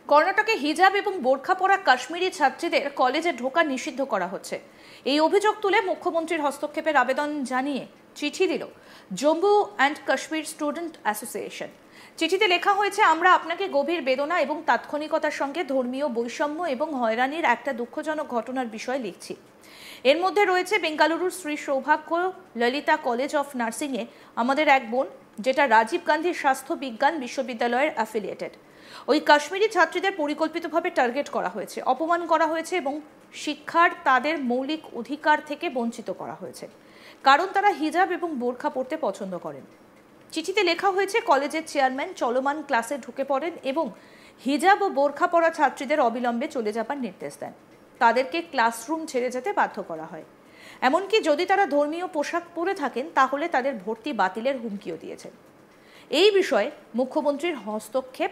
কর্ণাটকে হিজাব এবং বোরখা পরা কাশ্মীরি ছাত্রীদের কলেজে ঢোকা নিষিদ্ধ করা হচ্ছে। এই অভিযোগ তুলে মুখ্যমন্ত্রীর হস্তক্ষেপের আবেদন জানিয়ে চিঠি দিল Jammu and Kashmir student association. চিঠিতে লেখা হয়েছে, আমরা আপনাকে গভীর বেদনা এবং তাৎক্ষণিকতার সঙ্গে ধর্মীয় বৈষম্য এবং হয়রানির একটা দুঃখজনক ঘটনার বিষয় লিখছি। এর মধ্যে রয়েছে বেঙ্গালুরুর শ্রী সৌভাগ্য ললিতা কলেজ অফ নার্সিংয়ে আমাদের এক বোন, যেটা রাজীব গান্ধী স্বাস্থ্য বিজ্ঞান বিশ্ববিদ্যালয়ের অ্যাফিলিয়েটেড। ওই কাশ্মীরি ছাত্রীদের পরিকল্পিতভাবে টার্গেট করা হয়েছে, অপমান করা হয়েছে এবং শিক্ষার তাদের মৌলিক অধিকার থেকে বঞ্চিত করা হয়েছে, কারণ তারা হিজাব এবং বোরখা পরতে পছন্দ করেন। চিঠিতে লেখা হয়েছে, কলেজের চেয়ারম্যান চলমান ক্লাসে ঢুকে পড়েন এবং হিজাব ও বোরখা পরা ছাত্রীদের অবিলম্বে চলে যাবার নির্দেশ দেন। তাদেরকে ক্লাসরুম ছেড়ে যেতে বাধ্য করা হয়। এমনকি যদি তারা ধর্মীয় পোশাক পরে থাকেন তাহলে তাদের ভর্তি বাতিলের হুমকিও দিয়েছেন। এই বিষয়ে মুখ্যমন্ত্রীর হস্তক্ষেপ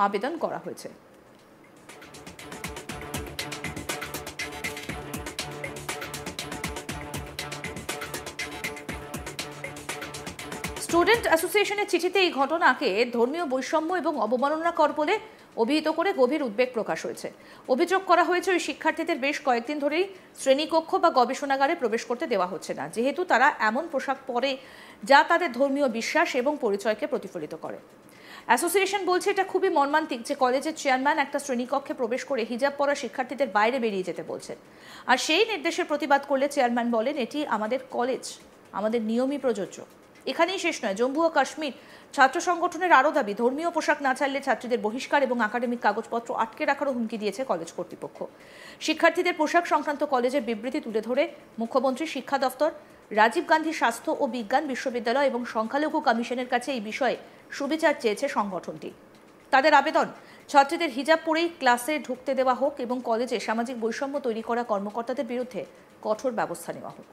আবেদন করা হয়েছে। স্টুডেন্ট অ্যাসোসিয়েশনের চিঠিতে এই ঘটনাকে ধর্মীয় বৈষম্য এবং অবমাননাকর বলে অভিহিত করে গভীর উদ্বেগ প্রকাশ হয়েছে। অভিযোগ করা হয়েছে, ওই শিক্ষার্থীদের বেশ কয়েকদিন ধরেই শ্রেণীকক্ষ বা গবেষণাগারে প্রবেশ করতে দেওয়া হচ্ছে না, যেহেতু তারা এমন পোশাক পরে যা তাদের ধর্মীয় বিশ্বাস এবং পরিচয়কে প্রতিফলিত করে। অ্যাসোসিয়েশন বলছে, এটা খুবই মর্মান্তিক যে কলেজের চেয়ারম্যান একটা শ্রেণীকক্ষে প্রবেশ করে হিজাব পরা শিক্ষার্থীদের বাইরে বেরিয়ে যেতে বলছেন। আর সেই নির্দেশের প্রতিবাদ করলে চেয়ারম্যান বলেন, এটি আমাদের কলেজ, আমাদের নিয়মই প্রযোজ্য। এখানেই শেষ নয়, জম্মু ও কাশ্মীর ছাত্র সংগঠনের আরও দাবি, ধর্মীয় পোশাক না ছাড়লে ছাত্রীদের বহিষ্কার এবং একাডেমিক কাগজপত্র আটকে রাখারও হুমকি দিয়েছে কলেজ কর্তৃপক্ষ। শিক্ষার্থীদের পোশাক সংক্রান্ত কলেজের বিবৃতি তুলে ধরে মুখ্যমন্ত্রী শিক্ষা দফতর, রাজীব গান্ধী স্বাস্থ্য ও বিজ্ঞান বিশ্ববিদ্যালয় এবং সংখ্যালঘু কমিশনের কাছে এই বিষয়ে সুবিচার চেয়েছে সংগঠনটি। তাদের আবেদন, ছাত্রীদের হিজাব পরেই ক্লাসে ঢুকতে দেওয়া হোক এবং কলেজে সামাজিক বৈষম্য তৈরি করা কর্মকর্তাদের বিরুদ্ধে কঠোর ব্যবস্থা নেওয়া হোক।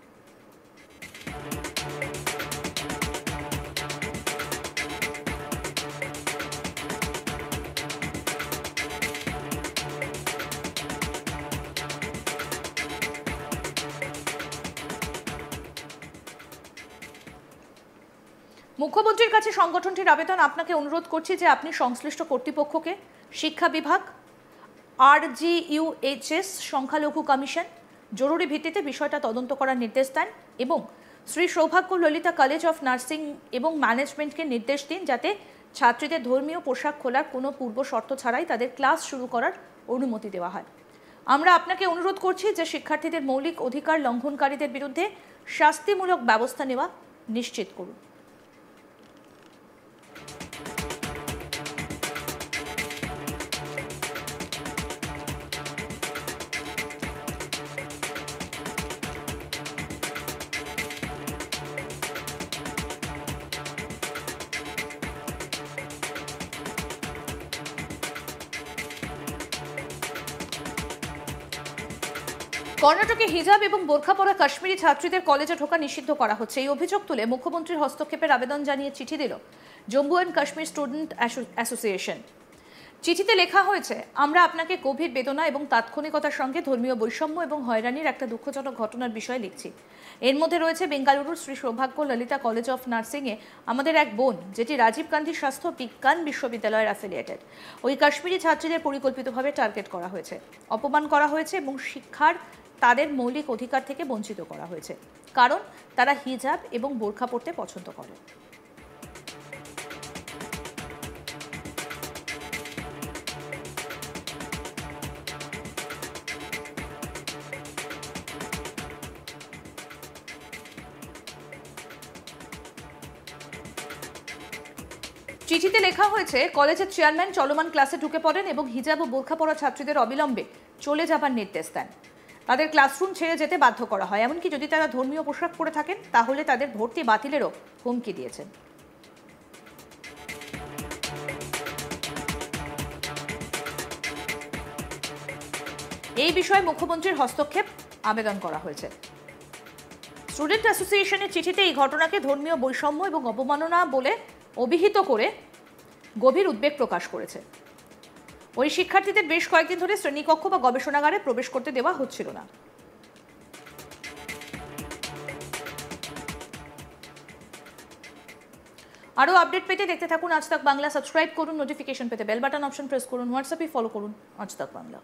মুখ্যমন্ত্রীর কাছে সংগঠনটির আবেদন, আপনাকে অনুরোধ করছি যে আপনি সংশ্লিষ্ট কর্তৃপক্ষকে, শিক্ষা বিভাগ, RGUHS, সংখ্যালঘু কমিশন জরুরি ভিত্তিতে বিষয়টা তদন্ত করার নির্দেশ দেন এবং শ্রী সৌভাগ্য ললিতা কলেজ অফ নার্সিং এবং ম্যানেজমেন্টকে নির্দেশ দিন যাতে ছাত্রীদের ধর্মীয় পোশাক খোলার কোনো পূর্ব শর্ত ছাড়াই তাদের ক্লাস শুরু করার অনুমতি দেওয়া হয়। আমরা আপনাকে অনুরোধ করছি যে শিক্ষার্থীদের মৌলিক অধিকার লঙ্ঘনকারীদের বিরুদ্ধে শাস্তিমূলক ব্যবস্থা নেওয়া নিশ্চিত করুন। কর্ণাটকে হিজাব এবং বোরখা পরা কাশ্মীরি ছাত্রীদের কলেজে ঢোকা নিষিদ্ধ করা হচ্ছে। এই অভিযোগ তুলে মুখ্যমন্ত্রীর হস্তক্ষেপের আবেদন জানিয়ে চিঠি দিল Jammu and Kashmir student association. চিঠিতে লেখা হয়েছে, আমরা আপনাকে গভীর বেদনা এবং তাৎক্ষণিকতার সঙ্গে ধর্মীয় বৈষম্য এবং হয়রানির একটা দুঃখজনক ঘটনার বিষয়ে লিখছি। এর মধ্যে রয়েছে বেঙ্গালুরুর শ্রী সৌভাগ্য ললিতা কলেজ অফ নার্সিংয়ে আমাদের এক বোন, যেটি রাজীব গান্ধী স্বাস্থ্য বিজ্ঞান বিশ্ববিদ্যালয়ের অ্যাফিলিয়েটেড। ওই কাশ্মীরি ছাত্রীদের পরিকল্পিতভাবে টার্গেট করা হয়েছে, অপমান করা হয়েছে এবং শিক্ষার তাদের মৌলিক অধিকার থেকে বঞ্চিত করা হয়েছে, কারণ তারা হিজাব এবং বোরখা পরতে পছন্দ করে। চিঠিতে লেখা হয়েছে, কলেজের চেয়ারম্যান চলমান ক্লাসে ঢুকে পড়েন এবং হিজাব ও বোরখা পরা ছাত্রীদের অবিলম্বে চলে যাবার নির্দেশ দেন। তাদের ক্লাসরুম ছেড়ে যেতে বাধ্য করা হয়, এমনকি যদি তারা ধর্মীয় পোশাক পরে থাকেন তাহলে তাদের ভর্তি বাতিলেরও হুমকি দিয়েছেন। এই বিষয়ে মুখ্যমন্ত্রীর হস্তক্ষেপ আবেদন করা হয়েছে। স্টুডেন্ট অ্যাসোসিয়েশনের চিঠিতে এই ঘটনাকে ধর্মীয় বৈষম্য এবং অবমাননা বলে অভিহিত করে গভীর উদ্বেগ প্রকাশ করেছে। ওই শিক্ষার্থীদের বেশ কয়েকদিন ধরে শ্রেণীকক্ষ বা গবেষণাগারে প্রবেশ করতে দেওয়া হচ্ছিল না। আরও আপডেট পেতে দেখতে থাকুন আজ তাক বাংলা। সাবস্ক্রাইব করুন, নোটিফিকেশন পেতে বেল বাটন অপশন প্রেস করুন, হোয়াটসঅ্যাপে ফলো করুন আজ তাক বাংলা।